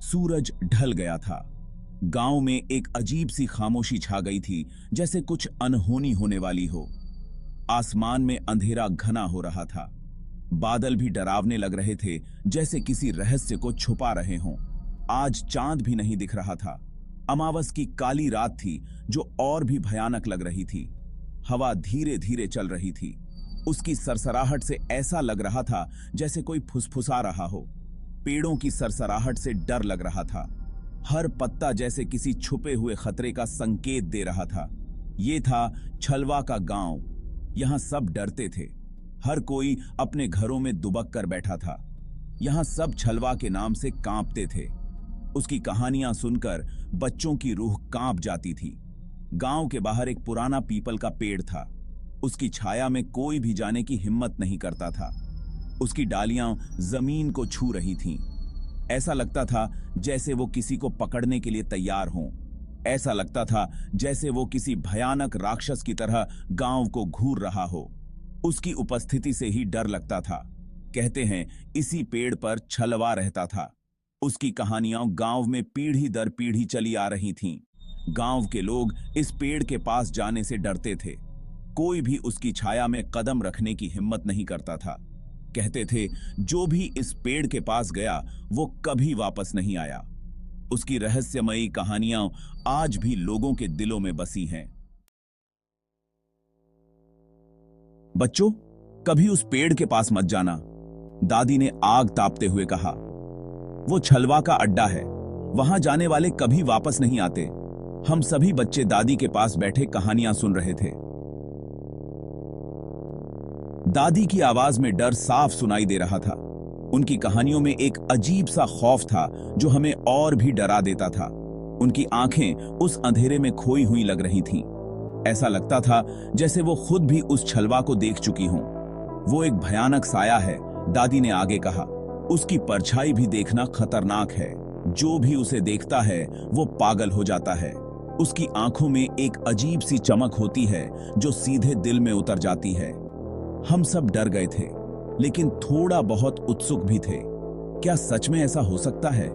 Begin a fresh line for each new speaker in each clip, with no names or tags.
सूरज ढल गया था। गांव में एक अजीब सी खामोशी छा गई थी, जैसे कुछ अनहोनी होने वाली हो। आसमान में अंधेरा घना हो रहा था। बादल भी डरावने लग रहे थे, जैसे किसी रहस्य को छुपा रहे हों। आज चांद भी नहीं दिख रहा था। अमावस की काली रात थी, जो और भी भयानक लग रही थी। हवा धीरे धीरे चल रही थी। उसकी सरसराहट से ऐसा लग रहा था जैसे कोई फुसफुसा रहा हो। पेड़ों की सरसराहट से डर लग रहा था। हर पत्ता जैसे किसी छुपे हुए खतरे का संकेत दे रहा था। ये था छलवा का गांव। यहां सब डरते थे। हर कोई अपने घरों में दुबक कर बैठा था। यहां सब छलवा के नाम से कांपते थे। उसकी कहानियां सुनकर बच्चों की रूह कांप जाती थी। गांव के बाहर एक पुराना पीपल का पेड़ था। उसकी छाया में कोई भी जाने की हिम्मत नहीं करता था। उसकी डालियां जमीन को छू रही थीं। ऐसा लगता था जैसे वो किसी को पकड़ने के लिए तैयार हों। ऐसा लगता था जैसे वो किसी भयानक राक्षस की तरह गांव को घूर रहा हो। उसकी उपस्थिति से ही डर लगता था। कहते हैं इसी पेड़ पर छलवा रहता था। उसकी कहानियां गांव में पीढ़ी दर पीढ़ी चली आ रही थीं। गांव के लोग इस पेड़ के पास जाने से डरते थे। कोई भी उसकी छाया में कदम रखने की हिम्मत नहीं करता था। कहते थे जो भी इस पेड़ के पास गया वो कभी वापस नहीं आया। उसकी रहस्यमयी कहानियां आज भी लोगों के दिलों में बसी हैं। बच्चों, कभी उस पेड़ के पास मत जाना, दादी ने आग तापते हुए कहा। वो छलवा का अड्डा है। वहां जाने वाले कभी वापस नहीं आते। हम सभी बच्चे दादी के पास बैठे कहानियां सुन रहे थे। दादी की आवाज में डर साफ सुनाई दे रहा था। उनकी कहानियों में एक अजीब सा खौफ था जो हमें और भी डरा देता था। उनकी आंखें उस अंधेरे में खोई हुई लग रही थीं। ऐसा लगता था जैसे वो खुद भी उस छलवा को देख चुकी हों। वो एक भयानक साया है, दादी ने आगे कहा। उसकी परछाई भी देखना खतरनाक है। जो भी उसे देखता है वो पागल हो जाता है। उसकी आंखों में एक अजीब सी चमक होती है जो सीधे दिल में उतर जाती है। हम सब डर गए थे, लेकिन थोड़ा बहुत उत्सुक भी थे। क्या सच में ऐसा हो सकता है?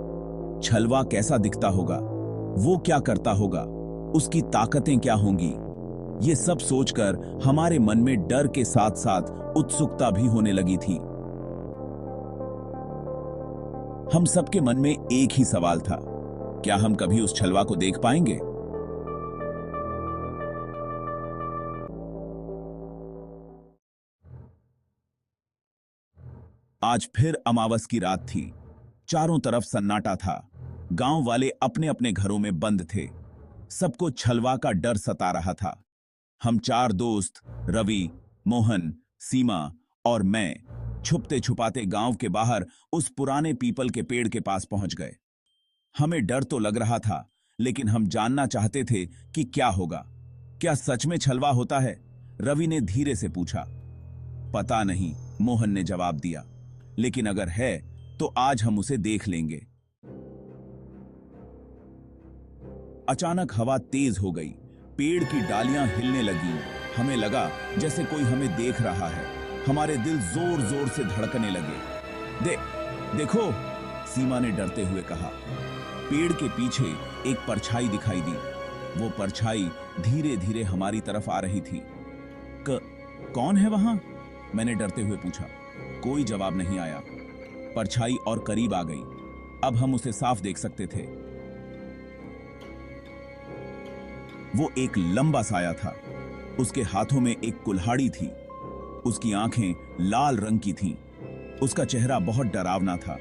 छलवा कैसा दिखता होगा? वो क्या करता होगा? उसकी ताकतें क्या होंगी? ये सब सोचकर हमारे मन में डर के साथ साथ उत्सुकता भी होने लगी थी। हम सबके मन में एक ही सवाल था, क्या हम कभी उस छलवा को देख पाएंगे? आज फिर अमावस की रात थी। चारों तरफ सन्नाटा था। गांव वाले अपने अपने घरों में बंद थे। सबको छलवा का डर सता रहा था। हम चार दोस्त, रवि, मोहन, सीमा और मैं, छुपते छुपाते गांव के बाहर उस पुराने पीपल के पेड़ के पास पहुंच गए। हमें डर तो लग रहा था, लेकिन हम जानना चाहते थे कि क्या होगा। क्या सच में छलवा होता है? रवि ने धीरे से पूछा। पता नहीं, मोहन ने जवाब दिया, लेकिन अगर है तो आज हम उसे देख लेंगे। अचानक हवा तेज हो गई। पेड़ की डालियां हिलने लगीं। हमें लगा जैसे कोई हमें देख रहा है। हमारे दिल जोर जोर से धड़कने लगे। देखो, सीमा ने डरते हुए कहा। पेड़ के पीछे एक परछाई दिखाई दी। वो परछाई धीरे धीरे हमारी तरफ आ रही थी। कौन है वहां? मैंने डरते हुए पूछा। कोई जवाब नहीं आया। परछाई और करीब आ गई। अब हम उसे साफ देख सकते थे। वो एक लंबा साया था। उसके हाथों में एक कुल्हाड़ी थी। उसकी आंखें लाल रंग की थीं। उसका चेहरा बहुत डरावना था।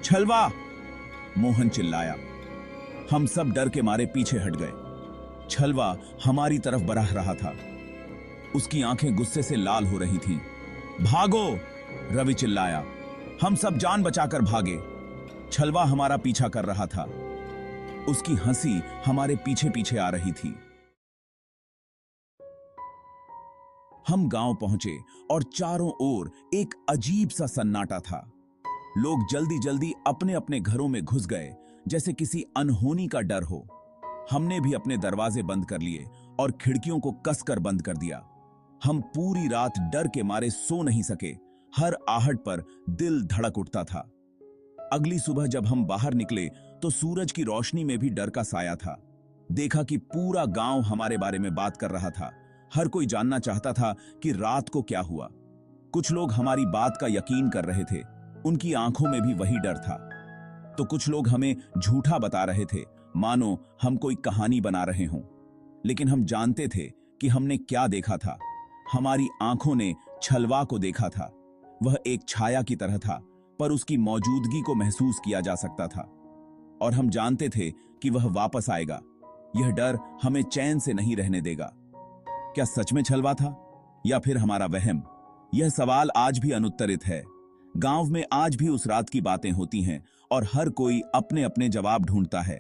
छलवा! मोहन चिल्लाया। हम सब डर के मारे पीछे हट गए। छलवा हमारी तरफ बरह रहा था। उसकी आंखें गुस्से से लाल हो रही थीं। भागो! रवि चिल्लाया। हम सब जान बचाकर भागे। छलवा हमारा पीछा कर रहा था। उसकी हंसी हमारे पीछे पीछे आ रही थी। हम गांव पहुंचे और चारों ओर एक अजीब सा सन्नाटा था। लोग जल्दी जल्दी अपने अपने घरों में घुस गए, जैसे किसी अनहोनी का डर हो। हमने भी अपने दरवाजे बंद कर लिए और खिड़कियों को कसकर बंद कर दिया। हम पूरी रात डर के मारे सो नहीं सके। हर आहट पर दिल धड़क उठता था। अगली सुबह जब हम बाहर निकले तो सूरज की रोशनी में भी डर का साया था। देखा कि पूरा गांव हमारे बारे में बात कर रहा था। हर कोई जानना चाहता था कि रात को क्या हुआ। कुछ लोग हमारी बात का यकीन कर रहे थे, उनकी आंखों में भी वही डर था। तो कुछ लोग हमें झूठा बता रहे थे, मानो हम कोई कहानी बना रहे हों। लेकिन हम जानते थे कि हमने क्या देखा था। हमारी आंखों ने छलवा को देखा था। वह एक छाया की तरह था, पर उसकी मौजूदगी को महसूस किया जा सकता था। और हम जानते थे कि वह वापस आएगा। यह डर हमें चैन से नहीं रहने देगा। क्या सच में छलवा था या फिर हमारा वहम? यह सवाल आज भी अनुत्तरित है। गांव में आज भी उस रात की बातें होती हैं और हर कोई अपने अपने जवाब ढूंढता है।